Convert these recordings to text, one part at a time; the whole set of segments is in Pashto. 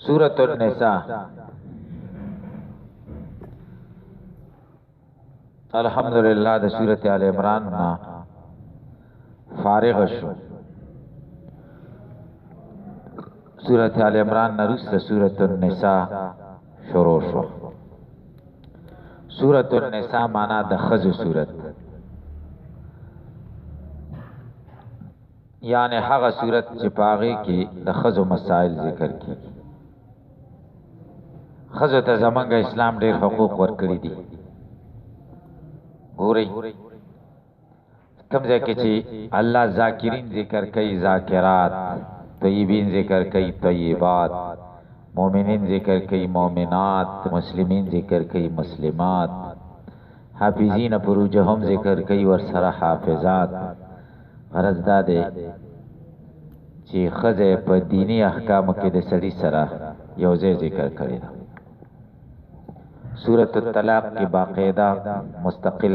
سورة النساء. الحمدللہ دا سورة آل عمران نا فارغ شو. سورة آل عمران نا رسل سورة النساء شروع شو. سورة النساء مانا دا خز سورت، یعنی حق سورت چپاغی کی دا خز مسائل ذکر کی. خزو ته زمونږ اسلام ډیر حقوق ورکړي دي. ګورئ کوم ځای کې چې الله ذاکرین ذکر کوي ذاکرات، طیبین ذکر کوي طیبات، مومنین ذکر کوي مومنات، مسلمین ذکر کوي مسلمات، حافظین فروجهم ذکر کوي ورسره حافظات. غرض دا دی چې ښځه په دینی احکامو کې د سړي سره یو ځای ذکر کړی ده. سورة الطلاق کی باقاعدہ مستقل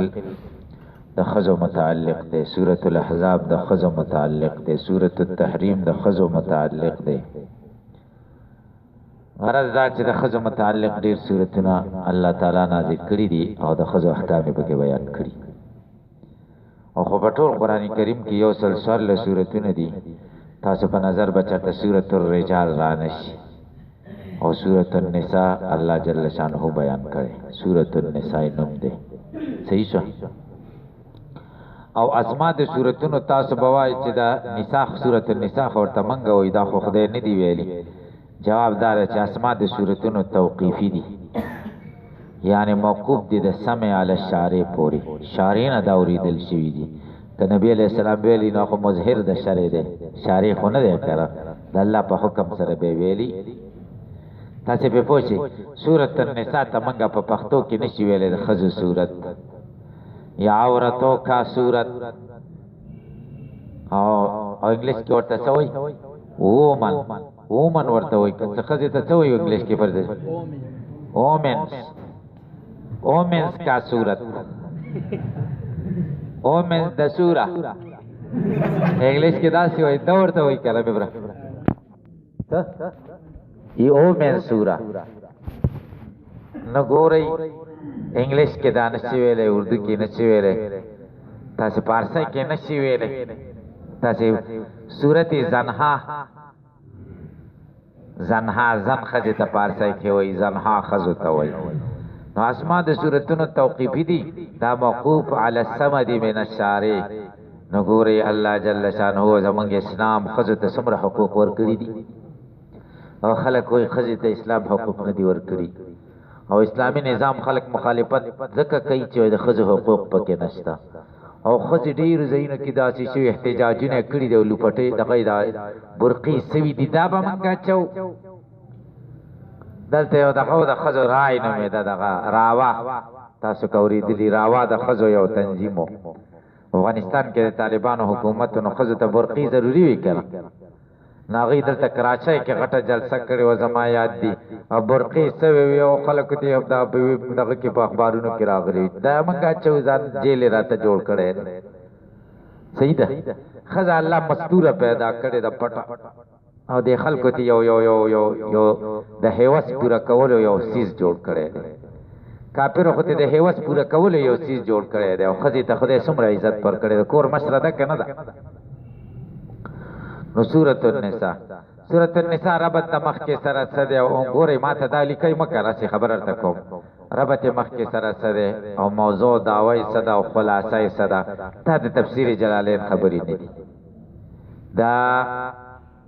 د خزو متعلق دے. سورة الاحزاب د خزو متعلق دے. سورة التحریم د خزو متعلق دے. غرض دا چې د خزو متعلق ډیر سورتونه الله تعالی نازل کړي دي او د خزو احکام په بیان کړي. او خو په ټول قرآن کریم کې یو سلسله سورتونه دي. تاسو په نظر بچته سورة الرجال رانشي او سورة النساء اللہ جل شانہ بیان کرے. سورة النساء نم دے صحیح شو. او اسماء د سورتونو تاسو بوای چې دا نساء سورة النساء ورته منګه وای دا خو خدای نه دی ویلي. جواب دار چې اسماء د سورتونو توقیفی دي، یعنی موقوف دي د سمع علی الشارع پوری. شارع نه دا اوریدل شوی دي. ته نبی علیہ السلام ویلی نو خو مظهر د شرع دی، شارع خو نه دی کړه، د الله په حکم سره به ویلی. تاسو په پوښي سورۃ النساء ته منګه په پښتو کې نشي ویلې د خزو صورت یا عورتو کا صورت، او انګلیش کې ورته څه وایي وومن ورته وایي. څه خزه ته څه وایي انګلیش کې پر دې وومنز کا صورت، وومنز د سورہ انګلیش کې دا څه وایي دا ورته وایي کله به برا یہ اومن سورہ نو گورئی انگلیش کے دا نشی ویلے، اردو کی نشی ویلے، تاسی پارسی کی نشی ویلے. تاسی سورت زنہا زن خزی تا پارسی کی وی زنہا خزو تا وی. نو اسماء دا سورتونو توقیفی دی، دا موقوف علی السمد من الشارع. نو گورئی اللہ جل شانہ زمانگ اسلام خزو تا سمر حقوق ورکڑی دی، او خلق کوئی خزی ته اسلام حقوق ندی ورکړي. او اسلامی نظام خلق مخالفت ځکه کوي چې د خزو حقوق پکې نشته. او خزی ډیر زینو کې داسې شوی احتجاجونه کړي دی، لوپټې دغه د برقي سوي دي. دا به منګه چو دلته یو دغه د خزو رای نومې ده، دغه راوا تاسو کوری دلی راوا د خزو یو تنظیمو. افغانستان کې د طالبانو حکومت نو خزو ته برقي ضروری وی کړه. ناغی دلته کراچۍ کې غټه جلسه کړې و، زما یاد دي. او برقي سوي وي او خلکو ته دا دغه کې په اخبارونو کې راغلي. دا منګه چې ځان جیل راته جوړ کړي. صحیح ده. خزه الله مستوره پیدا کړې د پټه، او د خلکو ته یو یو یو یو یو د هوس پورا کولو یو سیز جوړ کړي. کافر خو ته د هوس پورا کولو یو سیز جوړ کړي دی. او خزه ته خدای څومره عزت پر کړي، کور مشره ده کنه ده. نو سورۃ النساء، سورۃ النساء ربط د مخ کې سره سده. او ګورې ما ته دا لیکي مکه راسي خبر ارته کوم ربط مخ کې سره سده او موضوع داوی سده او خلاصې سده. دا د تفسیر جلالین خبرې نه دي، دا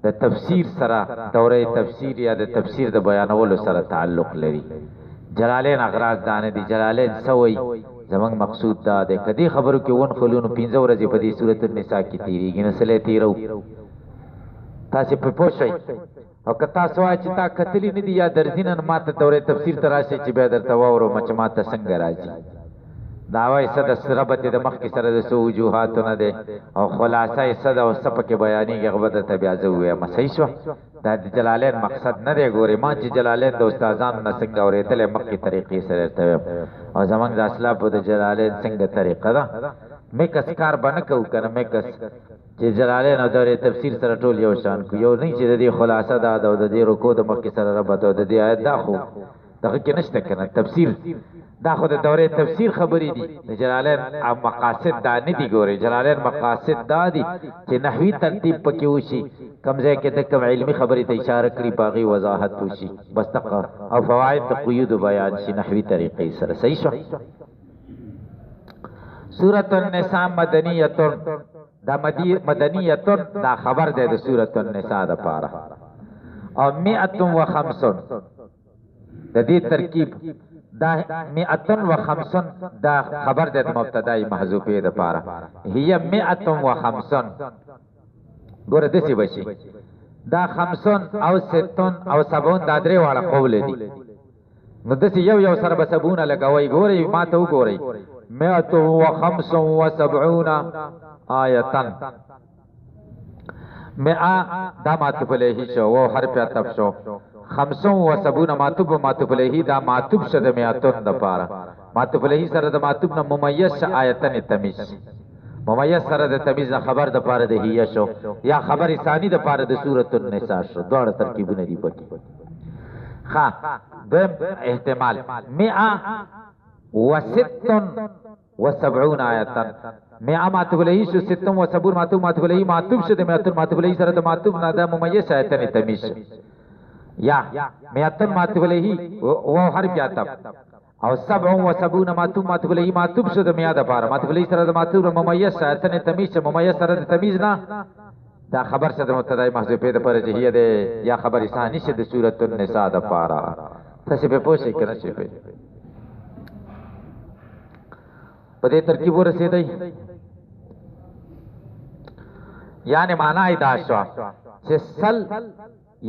د تفسیر سره دوره تفسیر یا د تفسیر د بیانولو سره تعلق لري. جلالین اغراض دانه دي. جلالین سوي زمنګ مقصود دا د کدي خبرو کې ون خلونو 15 ورځې په دې سورۃ النساء کې تیریږي، نسله تیرو. تاسو په پوښی او که تاسو وایئ چې تا کتلی نه دي یا درځینن ماته دوره تفسیر ته راشي چې بیا درته واورو چې ماته څنګه راځي. دا وایي څه د ربط د مخکې سره د څو وجوهاتونه دی او خلاصه یې څه ده او څه پکې بیانېږي هغه به درته بیا زه ووایم. صحیح شوه. دا د جلالین مقصد نه دی. ګورې ما چې جلالین د استادانو نه څنګه اورېدلی مخکې طریقې سره درته ویم، او زمونږ د اسلافو د جلالین څنګه طریقه ده. میکس کار به نه کوو که نه، میکس چې جلالین او دورې تفسیر سره ټول یو شان کو یو نه چې د دې خلاصه دا د دې رکو د مخکې سره ربط او د دې آیت دا خو دغه کې نشته کنه تفسیر دا خو د دورې تفسیر خبرې دي د جلالین او مقاصد دا نه دي ګوري جلالین مقاصد دا دي چې نحوی ترتیب پکې وشي کمزې کې د کوم علمي خبرې ته اشاره کړي باغی وضاحت وشي بس تقه او فواید د قیود بیان شي نحوی طریقې سره صحیح شو سورۃ النساء مدنیه دا مدنیه دا خبر ده د سورۃ النساء د پاره او 150 د دې ترکیب دا 150 دا خبر ده د مبتدای محذوفه د پاره هي 150 ګوره دسی بشي دا 50 او 60 او 70 دا درې واړه قول دي نو دسی یو سره بسبونه لګوي ګوري ما ته وګوري 175 آیتن 100 دا معطوف علیه شو و حرف عطف شو 75 معطوف علیه دا معطوف شد 100 د پاره معطوف علیه سره د معطوف نه ممیز آیتن تمیز ممیز سره د تمیز خبر د پاره د هي شو یا خبر ثانی د پاره د سورۃ النساء شو دوه ترکیبونه دي پکې ها د احتمال 176 آیتن 100 معطوف علیه شو 76 معطوف علیه معطوف شد 100 معطوف علیه سره د معطوف نه د ممیز آیتن تمیز یا 100 معطوف علیه و حرف عطف او 77 معطوف علیه معطوف شد 100 د پاره معطوف علیه سره د معطوف ممیز آیتن تمیز ممیز سره د تمیز نه دا خبر څه د مبتدای محذوفه د پاره چې هي ده یا خبر ثانی شه د سورۃ النساء د پاره تاسو په پوښتنه کې راځي په دې ترکیب ورسېدای یعنی معنا ایدا شو چې سل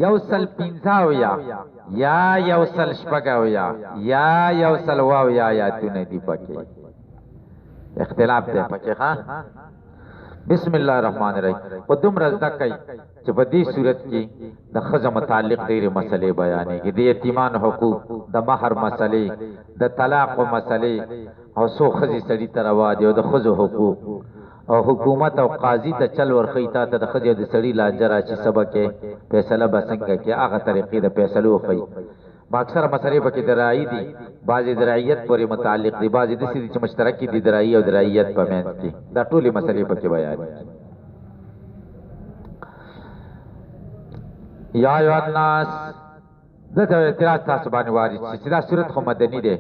یو سل پینځاو یا یو سل شپږاو یا یو سل واو یا تونه دی پکې اختلاف دی پکې ها بسم الله الرحمن الرحیم په دوم رزدا کوي چې په دې صورت کې د خزه متعلق ډېرې مسلې بیانېږي د یتیمان حقوق د مہر مسلې د طلاق مسلې او سو خزي سړي تروا دي او د خزو حقوق او حکومت او قاضي ته چل ورخی تا ته د خزي د سړي لاجرا چې سبق فیصله بسنګ کې هغه طریقې د فیصلو خي ما اکثر مسلې پکې درایي دي بعضی درایت پورې متعلق دي بعضی د سړي چې مشترکې دي درایي او درایت په منځ کې دا ټولې مسلې پکې بیان یا ایو الناس دته اعتراض تاسو باندې واري چې دا صورت خو مدني ده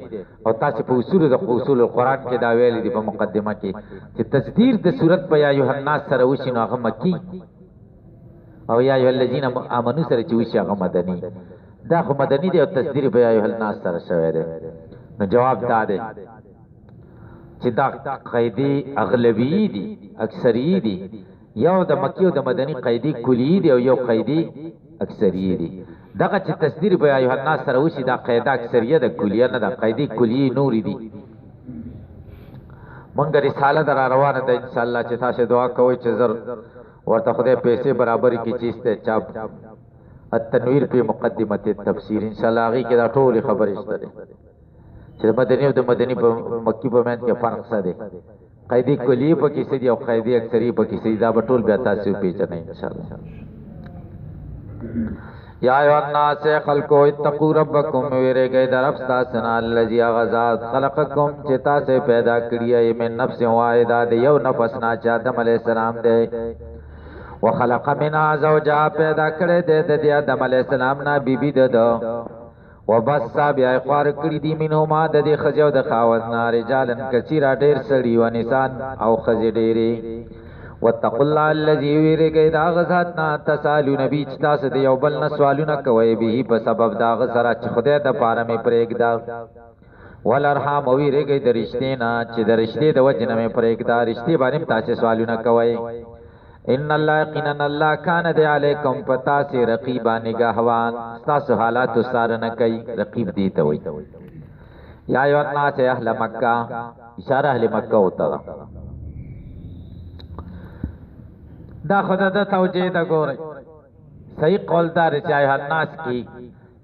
او تاسو په اصول القرآن کې دا ویل دي په مقدمه کې چې تصدیر د صورت په یا ایو الناس سره وشي نو هغه مکی او یا ایو الذین آمنو سره چې وشي هغه مدني دا خو مدني دی او تصدیر په یا ایو الناس سره شوی دی نو جواب دا دی چې دا قیدی اغلبی دي اکثری دي یو د مکی او د مدني قیدی کلی دی او یو قیدی اکثری دی دغه چې تصدیر په ایه الناس سره وشي دا قاعده اکثریه د کلیه نه د قاعده کلیه نور دي مونږ رساله در روانه ده ان شاء الله چې تاسو دعا کوئ چې زر ورته خدای پیسې برابر کی چیز ته چاپ التنویر په مقدمه تفسیر ان شاء الله هغه کې دا ټول خبرې شته چې مدني او د مدني په مکی په منځ کې فرق څه دی قاعده کلیه په کې څه دی او قاعده اکثریه په کې څه دی دا ټول بیا تاسو پیژنئ ان شاء الله یا ایو الناس خلقو اتقوا ربکم ویرے گئے در افستاسنا اللذی غزاد خلقکم چتا سے پیدا کریے من نفس واحدہ دے یو نفسنا چا آدم علیہ السلام دے وخلق منها زوجا پیدا کرے دے دے آدم علیہ السلام نا بی بی دے دو وبسا بیا اخوار کری دی منهما دے خزیو دے خاوزنا رجالن کچیرا دیر سڑی و نسان او خزی دیری واتقوا الله الذي ويرګي دا غزاتنا تسالو نبی چتا سد یو بل نه سوالونه کوي به په سبب دا غزرا چې خدای د پاره مې پرېګ دا ولرحم ويرګي د رښتې نه چې د رښتې د وجنه مې پرېګ دا رښتې باندې تاسو سوالونه کوي ان الله یقینا الله کان دی علیکم پتا سي رقیبا نگهوان تاسو حالات سارنه کوي رقیب دی ته وي یا ایو الناس اهل مکه اشاره اهل مکه ہوتا دا خدا دا توجیه دا گوری صحیح قول دار چاہی الناس کی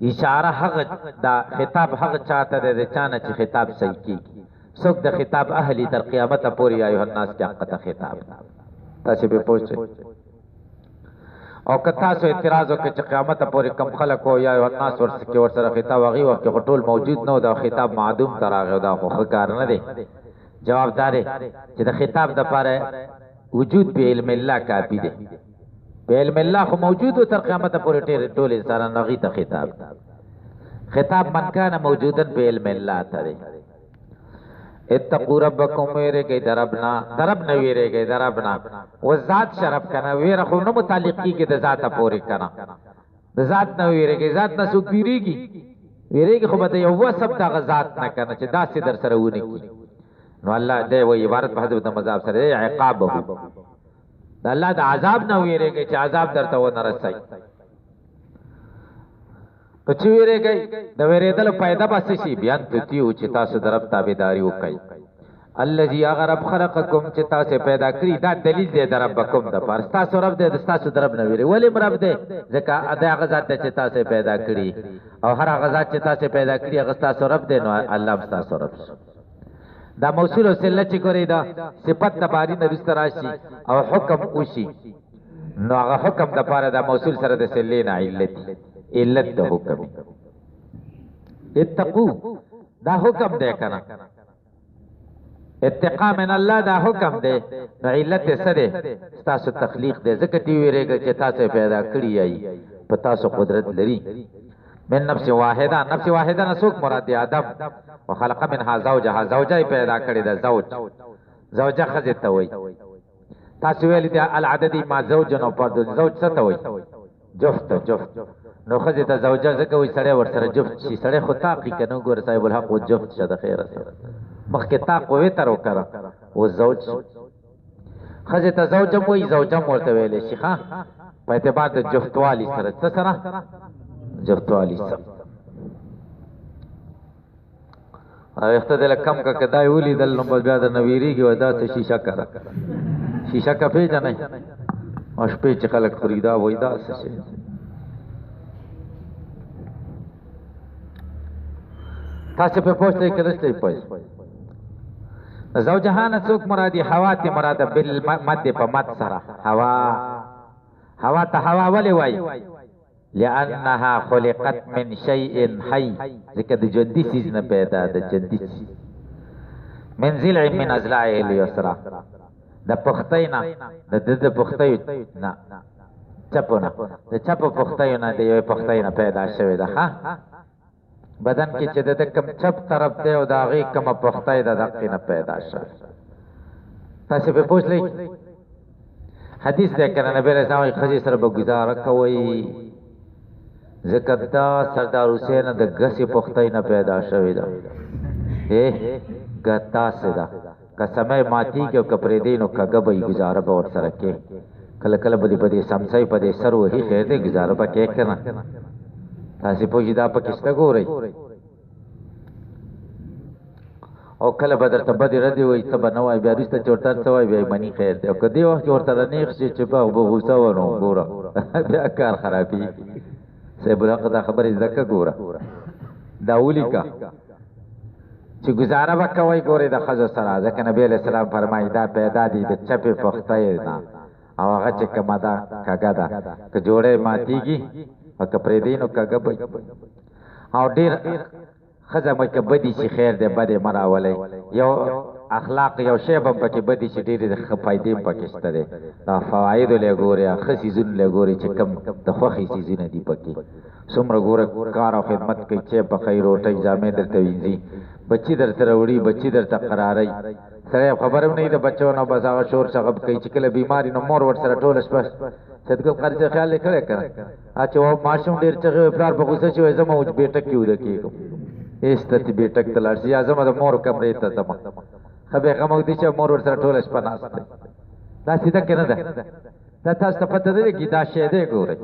اشاره حق دا خطاب حق چاہتا دے چانا چی خطاب صحیح کی سوک دا خطاب اہلی در قیامت پوری ایوہ الناس کی حق تا خطاب تاسې به پوه شئ او که تاسو اعتراض وکړئ چې قیامت پورې کم خلک وو یا الناس ورسره ورسره خطاب هغې وخت کې خو ټول موجود نه و دا خطاب معدوم ته راغی دا خو ښه کار نه دی جواب دا دی چې د خطاب دپاره وجود په علم الله کافي دی په علم الله خو موجود و تر قیامت پورې ټول انسانان هغې ته خطاب من کان موجودا په علم الله ته دی اتقوا ربکم ویریږئ د ربنا ویریږئ د ربنا و ذات شرف کنه ویره خو نه متعلق کېږي د ذاته پورې کنه د ذات نه ویریږئ ذات نه څوک ویریږي خو به د یو وصف دغه ذات نه کنه چې داسې در سره ونه کړي نو الله دی وایي عبارت په حضرت مذهب سره دی عقابه د الله د عذاب نه ویریږئ چې عذاب درته ونه رسوي نو چې ویریږئ د ویرېدلو فایده به څه شي بیان تطیعو چې تاسو د رب تابعداري وکړئ الذي هغه رب خلقکم چې تاسې پیدا کړي دا دلیل دی د ربکم دپاره ستاسو رب دی د ستاسو د رب نه ویرې ولې رب دی ځکه د هغه ذات دی چې تاسې پیدا کړي او هر هغه ذات چې تاسې پیدا کړي هغه ستاسو رب دی نو الله هم ستاسو رب شي دا موصول او صله چې ګورئ دا صفت د باري نه وروسته راشي او حکم وشي نو هغه حکم دپاره دا موصول سره د صلې نه علت د حکم اتقو دا حکم دی کنه اتقا من الله دا حکم دی نو علت څه دی ستاسو تخلیق دی ځکه تی ویریږئ چې تاسو پیدا کړي یای په تاسو قدرت لري من نفس واحده نه څوک مراد دی آدم وخلق منها زوجها زوجه پیدا کړي د زوجه ښځې ته وایي تاسو ویلي دی العددي ما زوج نو پر زوج څه ته وایي جفت نو ښځې ته زوجه ځکه وایي سړی ورسره جفت شي سړی خو طاقي که نه ګوره صاحب الحق و جفت شه د خیره سره مخکې طاق وتر وکړه و زوج ښځې ته زوجم وایي زوجم ورته ویلی شي ښه په اعتبار د جفتوالي سره څه سره جفتوالي سره او ویښته دې لږ کم که که دا یې ولیدل نو بس بیا درنه ویرېږي وایي دا څه شیشکه پېژنئ او شپې چې خلک خوري دا وایي دا څه شی تاسې پې پوه شئ که نه شئ پوه زوجهانه څوک مرادي حوا ته مراده بالمد په مد سره هوا ته هوا ولې وایي لأنها خلقت من شيء حي ځکه د ژوندي څیز نه پیدا د ژوندي من ضلع من اضلاعه الیسرا د پښتۍ نه د پښتۍ نه چپو نه د چپو پښتیو نه د یوې پښتۍ نه پیدا شوې ده ښه بدن کې چې د کم چپ طرف دی او د هغې کومه پښتۍ ده د هغې نه پیدا شوې تاسې پرې پوه شئ حدیث دی که نه نبي علیه السلام وایي ښځې سره به ګزاره کوئ ځکه دا سردار حسین د ګسې پښتۍ نه پیدا شوې ده داسې ده که سمی ماتېږي او که پرېږدی نو کږه به یې ګزاره به ورسره کې کله کله به دې په دې سمڅۍ په دې سر وهي خیر دی ګزاره به کې که نه تاسې پوه شي دا پکې شته ګورئ او کله به درته بدې ردې وایي څه به نه وایي بیا وروسته چې ورته څه وایي بیا یې مني خیر دی او که دې وخت کې ورته رانېغ شي چې به غوسه و نو ګوره بیا کار خرابېږي صاحب الحق دا خبرې زده که ګوره دا ولیکه چې ګزاره به کوئ ګورئ د ښځو سره ځکه نبي علیه السلام فرمایي دا پیدا دي د چپې پښتۍ نه او هغه چې کومه ده کږه ده که جوړی ماتېږي او که پرېږدی نو کږه به او ډېر ښځه مې که بدي شي خیر دی بد یې مه راولئ یو اخلاق یو شی به هم پکې بدي شي ډېرې ښه فایدې هم پکې شته دی دا فوایدو لی ګورې ښه څیزونو لی ګورې چې کوم د خوښې څیزونه دي پکې څومره ګوره کار او خدمت کوي چای پخوي روټۍ جامې درته وینځي بچي درته راوړي بچي درته قراروي سړی خبر هم نه وي د بچو نه بس هغه شور شغب کوي چې کله بیماري نو مور ورسره ټوله شپه صدقه قرض خیال یې کړی که نه چې ماشوم ډېر چغې وي پلار په غوسه شي وایي زه اوس بیټک کې وده کېږم ایسته چې بیټک ته لاړ شي یا زه د مور کمرې ته ځم ښه بېغمه وږدي چې مور ورسره ټوله شپه ناست دی دا سیده که نه ده دا تاسو ته پته نه لګي دا شی دی ګورئ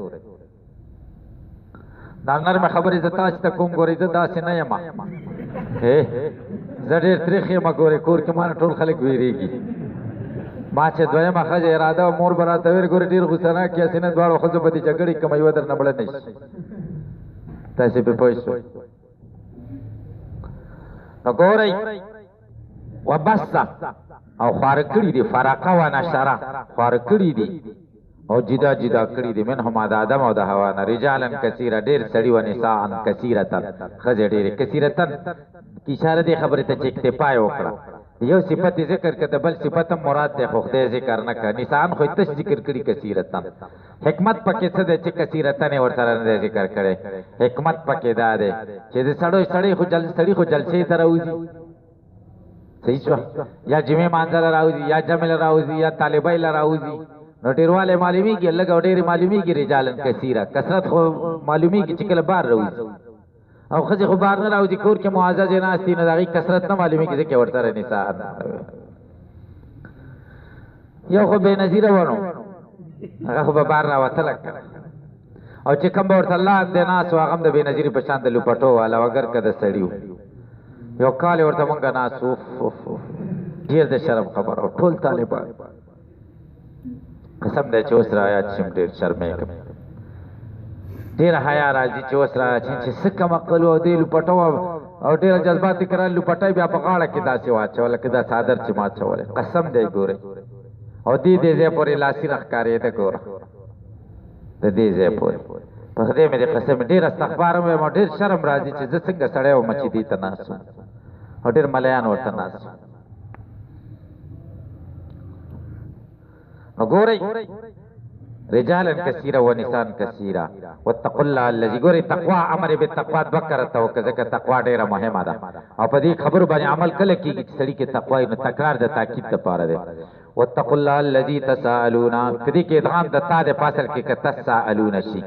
دا نرمه خبرې زه تاسو ته کوم ګورئ زه داسې نه یم زه ډېر تریخ یم ګورئ کور کې ما نه ټول خلک ویرېږي ما چې دویمه ښځه اراده وه مور به راته ویل ګورې ډېر غوسناک یاستې نه دواړو ښځو به دې جګړې کومه یوه درنه مړه نه شي تاسې پرې پوه شوئ نو ګورئ وبس او خوار کړي دي فرقه و نشره خوار کړي دي او جدا جدا کړي دي منهم د آدم او د حوا نه رجالن کثیره ډیر سړي و نساء کثیرتن خزه ډیر کثیرتن کی اشاره دی خبره ته چې اکتفا وکړه یو صفت ذکر کړه بل صفت مراد ده خو خدای ذکر نه کړي نسان خو تش ذکر کړي کثیرتن حکمت پکې څه ده چې کثیرتن ورسره نه ذکر کړي حکمت پکې دا ده چې سړی خو جلسې ته راوځي صحیح شو یا جمعه مانځل راوځي یا جمل راوځي یا طالبای راوځي نو ډیرواله معلومیږي لږ ډیر معلومیږي رجالن کثیره کثرت خو معلومیږي چې کله بار راوځي او خځه خو بار نه راوځي کور کې معزز نه استي نه دغه کثرت نه معلومیږي چې ورته نساء یو خو به نظیر ونه هغه خو به بار راوته لک او چې کوم ورته الله دې ناس واغم د به نظیر په شان د لپټو والا وګر کده سړیو یو کال ورته مونږه ناسو ډیر د شرم خبر او ټول طالبان قسم دې چې اوس رايات شم ډیر شرمې کوم ډیر حیا راځي چې اوس را چې سکه مقلو دې لپټو او ډیر جذبات کړه لپټای بیا په غاړه کې داسې واچول کدا صادر چې ما چول قسم دې ګوره او دې دې پورې لاسي رخکارې ته ګوره دې دې پورې په دې مې قسم ډیر استغفار مې ډیر شرم راځي چې زه څنګه سړی او مچې دې تناسو او ډیر مليان ورته ناسو نو ګورئ رجالا كثيرا ونساء كثيرا واتقوا الله الذي ګورئ تقوا امر بالتقوا ذکر تو کزه تقوا ډیره مهمه ده او په دې خبرو باندې عمل کله کیږي چې سړی کې تقوا نو تکرار د تاکید لپاره ده واتقوا الله الذي تسالون کدي کې ادغام د تا د فاصل کې تسالون شي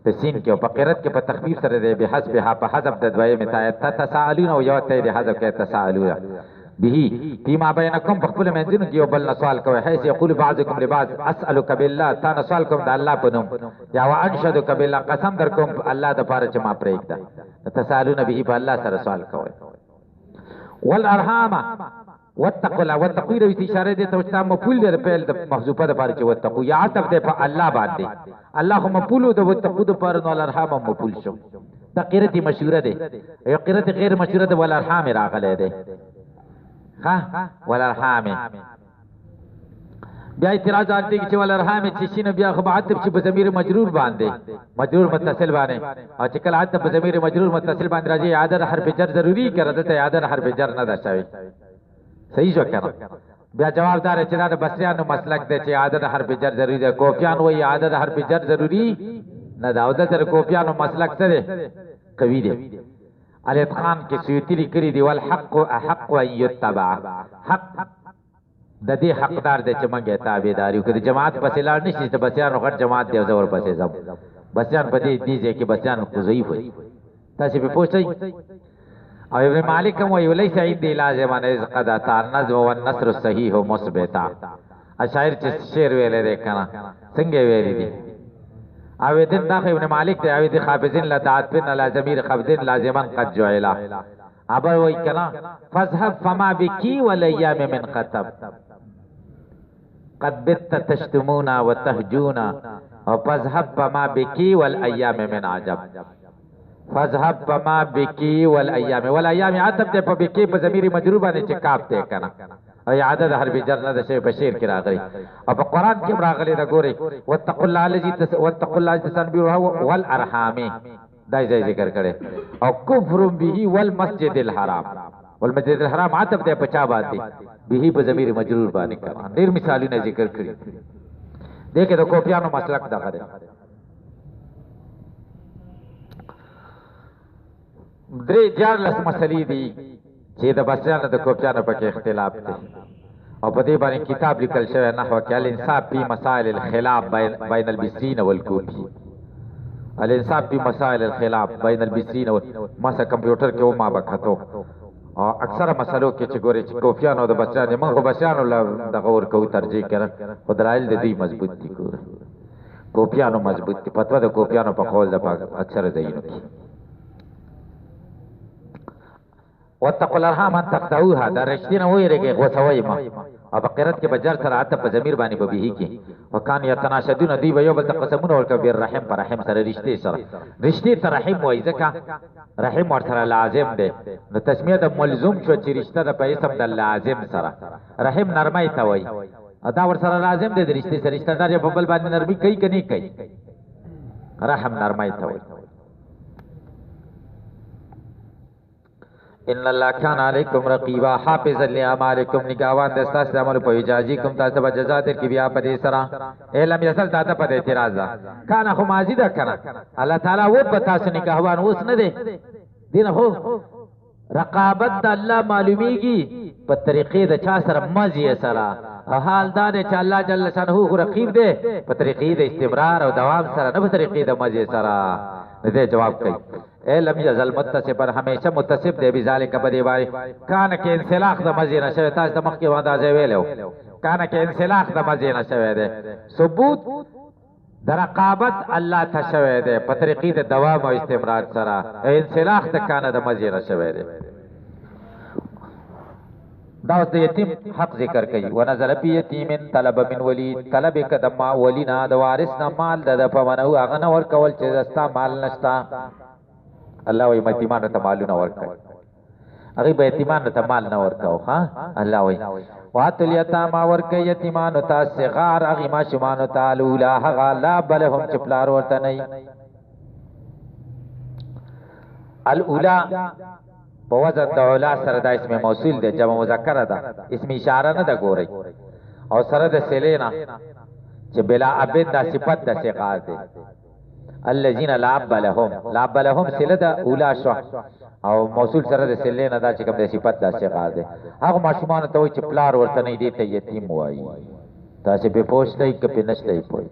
په سین کې او په قرات کې په تخفیف سره ده به حسبها په حذف د دوی متایت تسالون او یو ته د حذف کې تسالون به فيما بينكم بخبل منځونو کې یو بل سوال کوي حيث يقول بعضكم لبعض اسالك بالله تا سوال کوم د الله په نوم یا وانشدك بالله قسم در کوم الله د پاره چې ما پرېږده تسالون به په الله سره سوال کوي والارحام واتقوا الله واتقوا د اشاره دي ته چې مفعول دی په محذوفه د پاره چې واتقوا یا عطف دی په الله باندې الله هم مفعول د واتقوا د پاره نو الارحام مفعول شو دا قرته مشهوره ده یو قرته غیر مشهوره ده والارحام راغله ده ها والارحام بیا اعتراضات دي چې والارحام چې شنو بیا خو عطف چې په ضمیر مجرور باندې مجرور متصل باندې او چې کله عطف په ضمیر مجرور متصل باندې راځي عادت حرف جر ضروری کړه ته عادت حرف جر نه ده شوی صحیح شو کنه بیا جوابدار چې دا بصریانو مسلک دی چې عادت حرف جر ضروری ده کوفیان وایي عادت حرف جر ضروری نه ده او د تر کوفیانو مسلک څه دی قوی دی الاتقان کې سیوطی لیکلي دی والحق احق ان يتبع حق د دې حقدار دی چې موږ تابعداري وکړو جماعت پسې لاړ نشي ته بسیان غټ جماعت دی زور پسې زم بسیان په دې دي چې بسیان خو ضعیف وي تاسو په پوښتنه او ابن مالک هم وی وليس عندي لازم ان قد النظم والنصر الصحيح مثبتا اشاعر چې شعر ویلې ده کنه څنګه ویلې دي او دین دا ابن مالک دی او دې خافزین لدعات بن لازمیر خفضین لازما قد جعلا ابر وی کنه فذهب فما بکی والايام من خطب قد بت تشتمونا وتهجونا او فذهب فما بکی والايام من عجب فذهب فما بکی والايام عتب ته په بکی په ضمیر مجرور باندې چې کاف ته کنه او عدد حرف جر نه ده شی بشیر کې راغلی او په قران کې راغلی دا ګوري واتقوا الله الذي تسبحوا والارحام دا ذکر کړي او کفر به والمسجد الحرام والمسجد الحرام عتب ته پچا باندې به په ضمیر مجرور باندې کړه ډیر مثالونه ذکر کړي دغه د کوپیانو مسلک دغه ده درې جارلس مسلې دي چې د بسیانو د کوپیانو په کې اختلاف دی او په دې باندې کتاب لیکل شوی نحو کې الانصاف فی مسائل الخلاف بین البصرین والکوفی الانصاف فی مسائل الخلاف بین البصرین ما سره کمپیوټر کې و ما بکاتو او اکثر مسلو کې چې ګوري چې کوفیانو د بسیانو موږ بسیانو د غور کو ترجیح کړ خو دلایل د دې مضبوط دي ګور کوفیانو مضبوط دي فتوا د کوفیانو په قول د اکثر ځایونو کې واتقوا الارحام ان تقطعوها دا رشتینه ویریږي غوسوي ما او بقرت کې بجر سره عتب په ضمیر باندې ببیه کې وکان یتناشدون دی به یو بل تقسمون ورکو بیر رحم پر رحم سره رشتې سره رشتې ته رحم وای ځکه رحم ور سره لازم دی نو تسمیه د ملزوم شو چې رشتہ د په اسم د لازم سره رحم نرمای ته وای ادا ور سره لازم دی د رشتې سره رشتہ دار په بل باندې نرمي کوي کني کوي رحم نرمای ته وای ان الله کان علیکم رقیبا حافظا لاعمالکم نگاوان د تاسو عمل په اجازه کوم تاسو به جزا در کی بیا په دې سره علم یسل تاسو په اعتراض کان خو ماضی دا کنه الله تعالی و په تاسو نگاهوان اوس نه دی دین هو رقابت د الله معلومیږي په طریقې د چا سره مزي سره حال دا دی چې الله جل شانه رقیب دی په طریقې د استمرار او دوام سره نه په طریقې د مزي سره دې جواب کوي علم یزل متصف پر همیشه متصف دی بذالک بدی وای کان کې انسلاخ د مزینه شوی تاسو د مخکې وعده ځای ویلو کان کې انسلاخ د مزینه شوی دی ثبوت در رقابت الله ته شوی دی په طریقې د دوام او استمرار سره انسلاخ د کان د مزینه شوی دی دا اوس د یتیم حق ذکر کوي ونزل فی یتیم طلب من ولی طلب کدم ولینا د وارث نه مال د پمنو هغه نه ور کول چې دستا مال نشتا الله وی یتیمان ته مالونه ورکړي هغه به یتیمان ته مال نه ورکاو ها الله وی واتل یتاما ورکړي یتیمان ته صغار هغه ما شمان تعالی لا هغه لا بلهم چپلار ورته نه الاولا په وزن د اولا سره د اسم موصول دی جمع مذکر ده اسم اشاره نه ده ګوري او سره د سلینا چې بلا ابد د صفت د صغار دی الذين لعب لهم سله د اولا شو او موصول سره د سلینا دا چې کوم د صفت د صغار دی هغه ماشومان ته وي چې پلار ورته نه دی ته یتیم وایي تاسو په پوښتنه کې په نشته پوي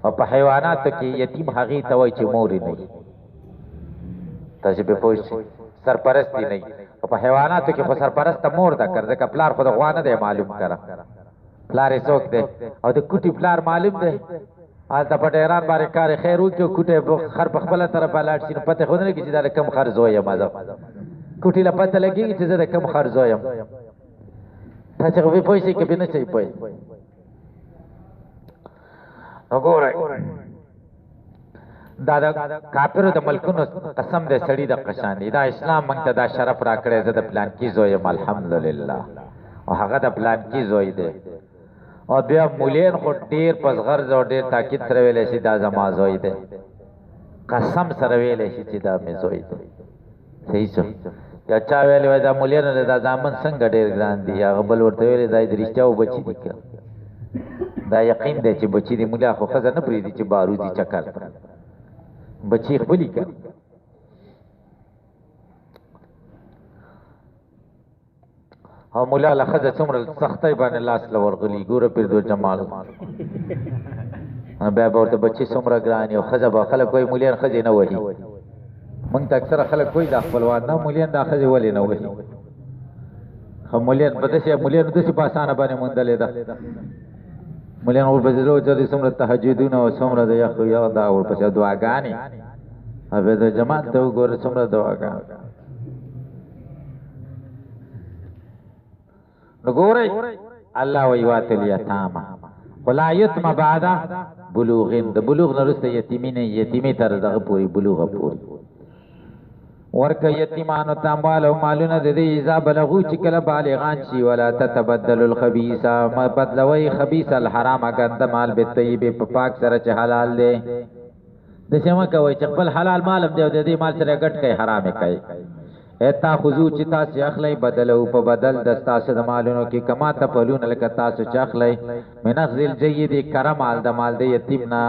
او په حیوانات کې یتیم هغه ته وي چې مور نه تاسو په پوښتنه سرپرستی نه او په حیواناتو کې خو سرپرست مور دا کړ ځکه پلار خو د غوانه دی معلوم کړه پلار یې څوک دی او د کوټي پلار معلوم دی آلته په ډیران باندې کار خیر وکړو کوټه خر په خپل طرف لاړ شي پته خو نه کیږي دا کم خرج وای مزه کوټي لا پته لګي چې زه کم خرج وایم تاسو خو په پیسې کې بنه شي پوي وګورئ دا کافرو د ملکونو قسم دې سړی د قشان دی دا اسلام موږ ته دا شرف را کړی زه د پلان کې زویم الحمدلله او هغه د پلان کې زوی دی او بیا مولین خو ډیر پسغر زو ډیر تاکید سره ویلې شي دا زما زوی دی قسم سره ویلې شي چې دا مې زوی دی صحیح څه یا چا ویلې دا مولین دا ځامن څنګه ډیر ګران دی هغه بل ورته ویلې دا د رښتیاو بچی دی دا یقین دی چې بچی دی مولا خو خزه نه پریدي چې بارودي چکر بچی خپلی کړ او مولا لخذ څومره سختي باندې لاس لورغلی ګوره پیر دو جمال بیا ورته بچی څومره ګران یو خزه به خلک کوئی مولین خزه نه وਹੀ مونږ ته اکثر خلک کوئی د خپلوان نه مولین د خزه ولې نه وਹੀ خو مولین په دې مولین د څه په اسانه باندې مونږ دلې ده مولین اور بزرو چې څومره تهجدونه او څومره د یخ یو دا اور په دعاګانی اوبه د جماعت ته وګوره څومره دعاګانی نګورئ الله وی واتل یتاما ولا یتم بعد بلوغ د بلوغ نرسته یتیمینه یتیمی تر دغه پوری بلوغ پوری ورک یتیمانو تاموال او مالونه د دې اذا بلغو چې کله بالغان شي ولا تتبدل الخبيث ما بدلوي خبيث الحرام غند مال به طيب په پاک سره چې حلال دی د څه کوي چې خپل حلال مال د دې مال سره ګټ کوي حرام کوي اتا خذو چې تاسو اخلي بدلو په بدل د تاسو د مالونو کې کما ته پلون لکه تاسو چې اخلي من اخذل جيد کرم مال د مال د یتیمنا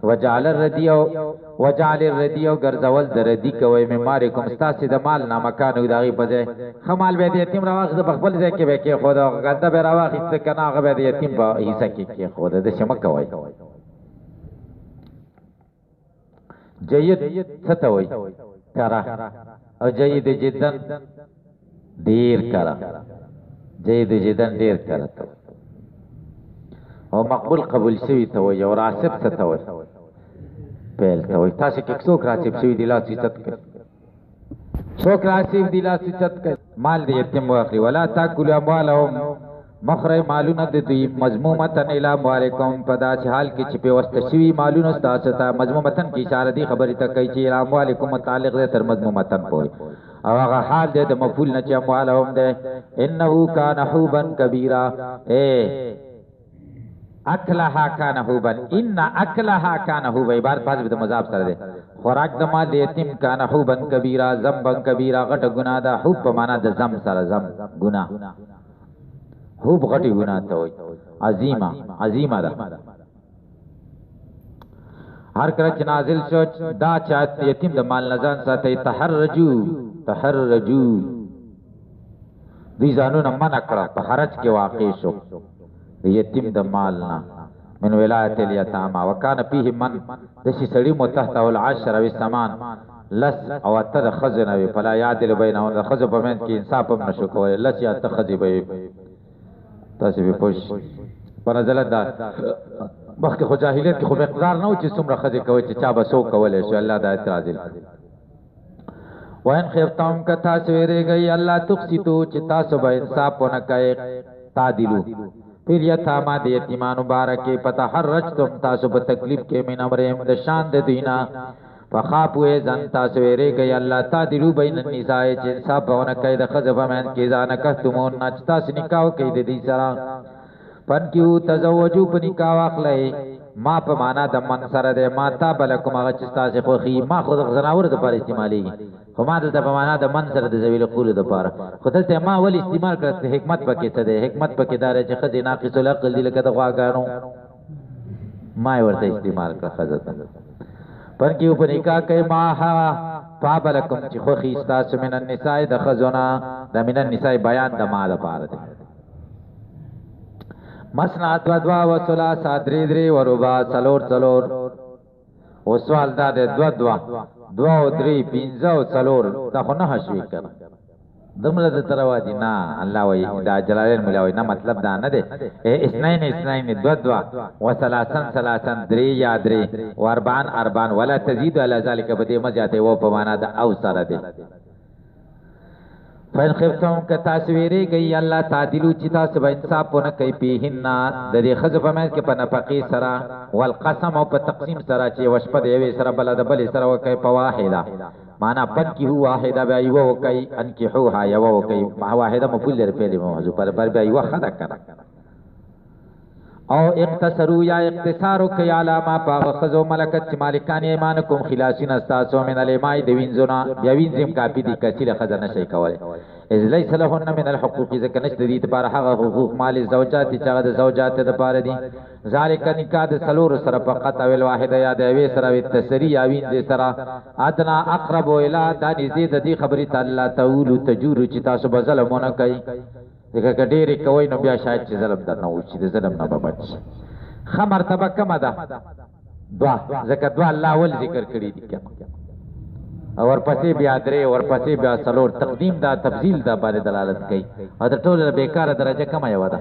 وجعل الردیو ګرځول د ردی کوي ممارکم تاسو د مال نامکانو دغه بځه خمال به د یتیم راوخ د خپل ځای کې به کې خود غدا به راوخ است کنه هغه به د یتیم په حصہ کې خود د شمه کوي جيد څه ته وای کرا او جيد جدا ډیر کرا جيد جدا ډیر کرا او مقبول قبول شوی ته وای او راسب څه ته وای پیل ته وای تاسو کې څوک راسب شوی دی لا عزت کړ څوک راسي دی لاس چت کوي مال دی یتیم واخلي ولا تاکلوا اموالهم مخری مالونه د دوی مضمومتن الی اموالکم په داسې حال کې چې په واسطه شوي مالونه ستاسو ته مضمومتن کې اشاره دی خبرې ته کوي چې الی اموالکم متعلق دی تر مضمومتن پورې او هغه حال دی د مفعول نه چې اموالهم دی انه کان حوبا کبیرا اکلها کان حوبا ان اکلها کان حوبا عبارت باز د مضاف سره دی خوراک د مال یتیم کان حوبا کبیرا ذنبا کبیرا غټ ګناه ده حوب په معنا د ذنب سره ذنب ګناه خوب غټي ګناه ته وي عظیمه ده هر کله چې نازل شو دا چا یتیم د مال نزان ساتي تحرجو دې ځانونه منع کړه په حرج کې واقع شو یتیم د مال نه من ولایت الیتاما وکانه فيه من دشي سړی متحته العشر او الثمان لس او اتر خزنه وی فلا یعدل بینهم د خزو په منځ کې انصاف هم نشو کولای لس یا تخذی به تاسو به پوښ پر نزل دا مخکې خو جاهلیت کې خو مقدار نه و چې څومره خزې کوي چې چا به سو کولای شو الله دا اعتراض وین خفتم که تاسو ویریږئ الله تقسطو چې تاسو به انصاف ونه کوئ تعدلو پھر یتاما د یتیمانو باره کې فتحرجتم تاسو په تکلیف کې من امرهم د شان د دوینا فخافوا ځان تاسو ویریږئ الله تعدلو بین النساء چې انصاف ونه کوئ د ښځو په منځ کې ځان نکحتمون چې تاسو نکاح کوئ د دې سره فنکیو تزوجو په نکاح واخلئ ما په معنا د من سره ده ما تا بلکم هغه چې تاسو خوخي ما خود زناور د پر استعمالي خو ما د په معنا د من سره د زویل قول د پاره خو دلته ما ول استعمال کړ حکمت پکې څه ده حکمت پکې دار چې خدای ناقص العقل دي لکه د غواګانو ما ورته استعمال کړ خزته پر کې په نکاح کې ما ها فابلکم چې خوخي تاسو من النساء د خزونه د من النساء بیان د ما د پاره ده مسنا دوا و ثلاثه درې و ربع څلور او سوال دا ده دوا او درې پنځه او څلور دا خو نه شوي کنه دمره د تروادي نه الله وای دا جلالین مولوی نه مطلب دا نه ده اثنين دوا و ثلاثه درې یا درې و اربعان ولا تزيد على ذلك بده مجاته و په معنا د او سره ده فین خفتم که تاسویری گئی الله تعدلو چې تاسو به انصاف ونه کوي پیهن د دې خزو په منځ کې په نفقې سره والقسم او په تقسیم سره چې وشپه د یوې سره بل د بلې سره وکي په واحده معنا پد کی هو واحده به یو وکي ان کی هو ها یو وکي واحده مفعول لري په دې موضوع پر به یو خدا کړه او اقتصروا یا اقتصار کوي علامه پاغ خزو ملکت چې مالکان ایمانکم خلاصین استاسو من الایمای د وینځونه بیا وینځم کاپی دي کچله خزانه شي کوله اذ ليس لهن من الحقوق ذکر نشته دي لپاره هغه حقوق مال زوجات چې هغه د زوجات لپاره دي ذالک نکاح د سلور سره فقط او الواحده یا د وی سره التسری یا وینځ سره ادنا اقرب الى د دې د دې خبري تعالی تعول تجور چې تاسو به ظلمونه کوي دغه ډېرې کوي نو بیا شاید چې ظلم در نه وشي د ظلم نه به بچ ښه مرتبه کمه ده دوا ځکه دوا الله ول ذکر کړي دي او ورپسې بیا درې ورپسې بیا څلور تقدیم دا تفضیل دا باندې دلالت کوي او د ټول بیکاره درجه کمه یو ده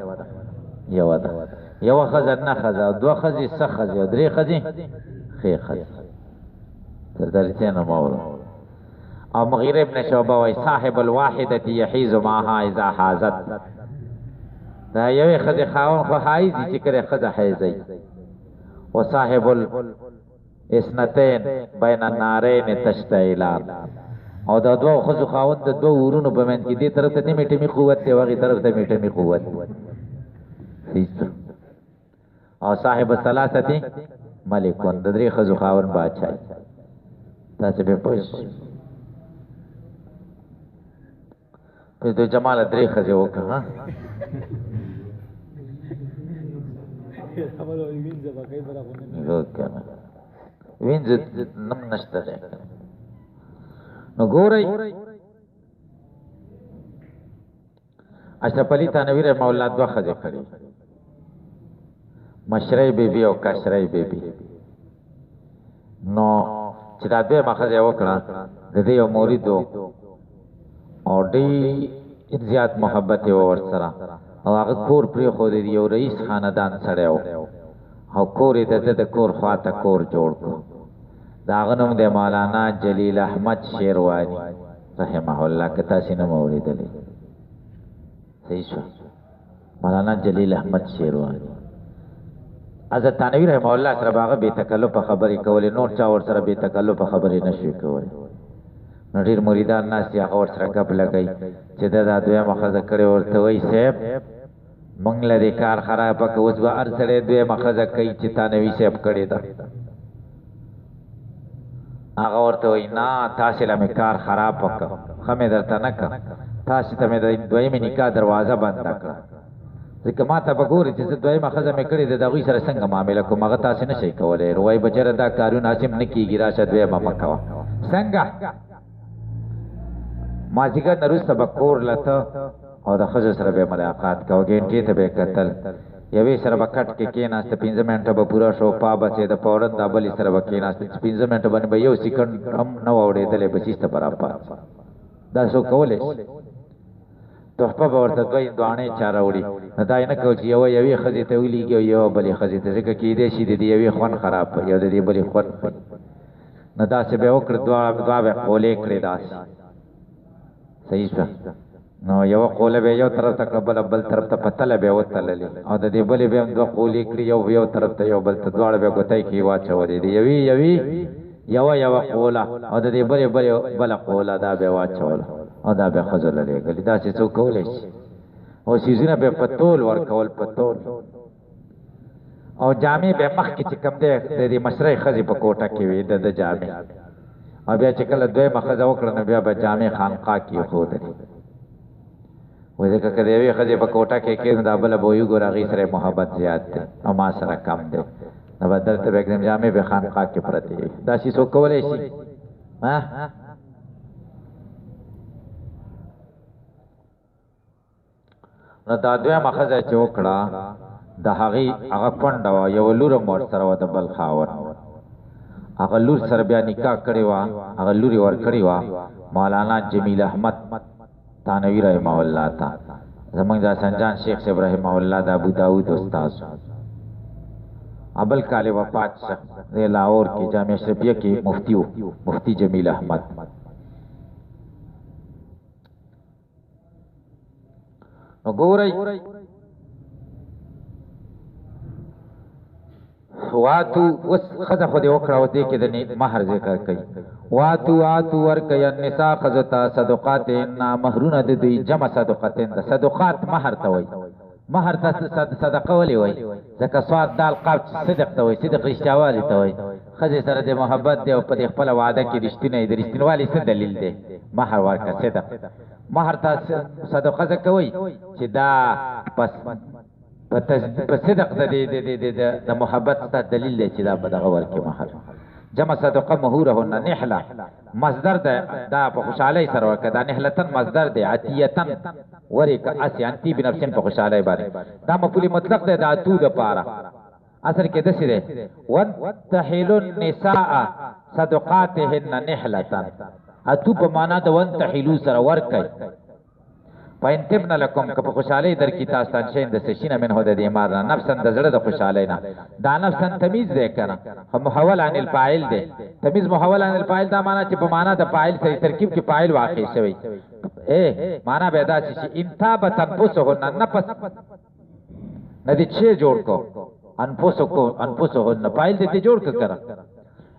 یو خزه نه خزه دوه خزې سه خزې درې خزې خې خزې تر درجه نه مورو او مغیر ابن شعبہ وی صاحب الواحدة یحیز معها اذا حازت دا یوی خز خاون خو حایزی چکر خز حیزی و صاحب الاسنتین بین النارین تشتعیلان او دا دو خز خاون دا دو ورونو بمند کی دی طرف تا میٹمی قوت تی وغی طرف تا میٹمی قوت او صاحب الثلاثتی ملکون دا دری خز خاون باچائی تاسو به پوش پس دو جمال درې خزې وکړه وینځ نم نشته ده نو ګورئ اشرف علي تنویر مولا دوه خزې کړې مشرۍ بیبي او کشرۍ بیبي نو چې دا دوه مخزې وکړه د دې یو موریدو او ډېر زیات محبت یې ور سره او هغه کور پرې خو دی یو رئیس خاندان سره او کور یې د کور خواته کور جوړ کړ د هغه نوم دی مولانا جلیل احمد شیروانی رحمه الله کتا سینه موریدلی صحیح شو مولانا جلیل احمد شیروانی حضرت تانوی رحمه الله سره باغه به تکلف خبرې کولې نور چا ور سره به تکلف خبرې نشي کولې نو ډیر مریدان ناس یې اور سره کپ لګی چې دا دوی مخزه کړي ورته وای صاحب مونږ لري کار خراب که اوس به هر سره دوی مخزه کوي چې تانوی صاحب کړي دا هغه ورته وای نه تاسو له کار خراب وکړه خمه درته نه کا تاسو ته مې د دویمې نکاح دروازه بند کړه ځکه ما ته وګورئ چې دویمه ښځه مې کړې ده د هغوی سره څنګه معامله کوم هغه تاسې نه شئ کولی وایي بچره دا کارونه هسې نه کېږي راشه دویمه مه کوه څنګه مازدیګر نه وروسته به کور لته او د ښځو سره به یې ملاقات کوه ګینټې ته به یې کتل یوې سره به کټ کې کېناسته 15 منټه به پوره شو پا بچې د فورن دا بلې سره به کېناسته 15 منټه باندې به یو سیکنډ هم نه و اورېدلی به چیسته به راپات دا څوک کولی شي تحفه به ورته دوی دوانې چا راوړي نو دا یې نه کوو چې یوې ښځې ته ولیږي او یوه بلې ښځې ته ځکه کېدی شي د دې یوې خوند خراب کړي او د دې بلې خوند کړي نو داسې به یې وکړه دوه به قولې کړې داسې صحیح شوه نو یوه قوله به یو طرف ته کړه بله بل طرف ته په تله به یې وتللې او د دې بلې به هم دوه قولې کړي یو طرف ته یو بل ته دواړه به ګوتۍ کې واچولې د یوه قوله او د دې بله قوله دا به یې واچوله او دا به ښځو له لېږلي داسې څوک کولی شي او څیزونه به یې په تول ورکول په تول او جامې به یې مخکې چې کوم دی د دې مشرۍ ښځې په کوټه کې وي د جامې او بیا چې کله دویمه ښځه وکړه نو بیا به جامې خانقاه کې ایښودلې وایي ځکه که د یوې ښځې په کوټه کې کښېنو دا بله به وایي ګوره هغې سره محبت زیات دی او ما سره کم دی نو به دلته به एकदम جامې به خانقاه کې پرتې وي داسې څوک کولی شي نو دا دویمه ښځه چې وکړه د هغې هغه کونډه وه یوه لور هم ورسره وه د بل خاوند هغه لور سره بیا نکاح کړې وه هغه لور یې ورکړې وه مولانا جمیل احمد تانوی رحمه الله ته زمونږ د سنجان شیخ صاحب رحمه الله د ابو داود استاد ابل کال وفات شه د لاهور کې جامع اشرفیه کې مفتی و مفتی جمیل احمد نو ګورئ واتو اوس ښځه خو دې وکړه او دې کې د مهر ذکر کوي واتو ورکوي النساء ښځو ته صدقاتهن مهرونه د دوی جمع صدقاتهن ده صدقات مهر ته وایي مهر ته صدقه ولې وایي ځکه سواد دال قاف صدق ته وایي صدق رښتیاوالي ته وایي ښځې سره د محبت دی او په دې خپله وعده کې رښتینی د رښتینوالي څه دلیل دی مهر ورکړه صدق مهر ته صدقه ځکه وایي چې دا پس په صدق د محبت ته دلیل دی چې دا به دغه ورکړي مهر جمع صدقه مهورهن نحله مصدر ده دا په خوشحالۍ سره ورکړه دا نحلتن مصدر دی عطیتن ورکه اسی انتی بنفسن په خوشحالۍ باندې دا مفعول مطلق دی د اتو دپاره اصل کې داسې دی وانتحلوا النساء صدقاتهن نحلتن اتو په معنا د وانتحلوا سره ورکړئ پاین تبن لکم که په خوشحالۍ در کې تاسو شین د سشینه من هو د دې مار نه نفسن د زړه د خوشحالۍ نه دا نفسن تمیز دی کنه خو محول عن الفاعل دی تمیز محول عن الفاعل دا معنا چې په معنا د فاعل سره ترکیب کې فاعل واقع شوی معنا به دا چې انتابت انفسهن نفس ندی چې جوړ کو انفسهن فاعل دې جوړ کړه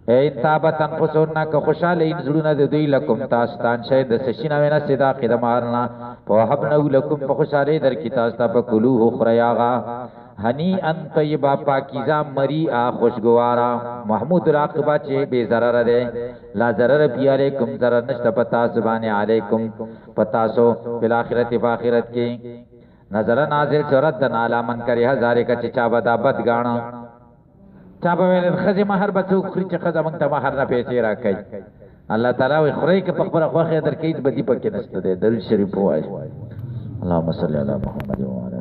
انتابت انفسهن که خوشحاله این زړونه د دوی لکم تاسو تان شي د سشینه وینا صدا قدمارنا په حبنو لکم په خوشحاله در کی تاسو ته په کلوه خریاغا هنی ان طیبا پاکیزا مریئا خوشگوارا محمود راقبا چې بے ضرر ده لا ضرر بی علیکم ضرر نشته پتا زبان علیکم پتا سو بالاخره په اخرت کې نظر نازل شرط د نالا من کری هزار کا چا بدا بد غاڼه چا به ویل خزه مہر بچو خري چې خزه مونږ ته مہر نه پیسې راکړي الله تعالی وي خوري کې په خبره خوخه درکې بدی پکې نشته ده درود شریف وای اللهم صل علی محمد و علی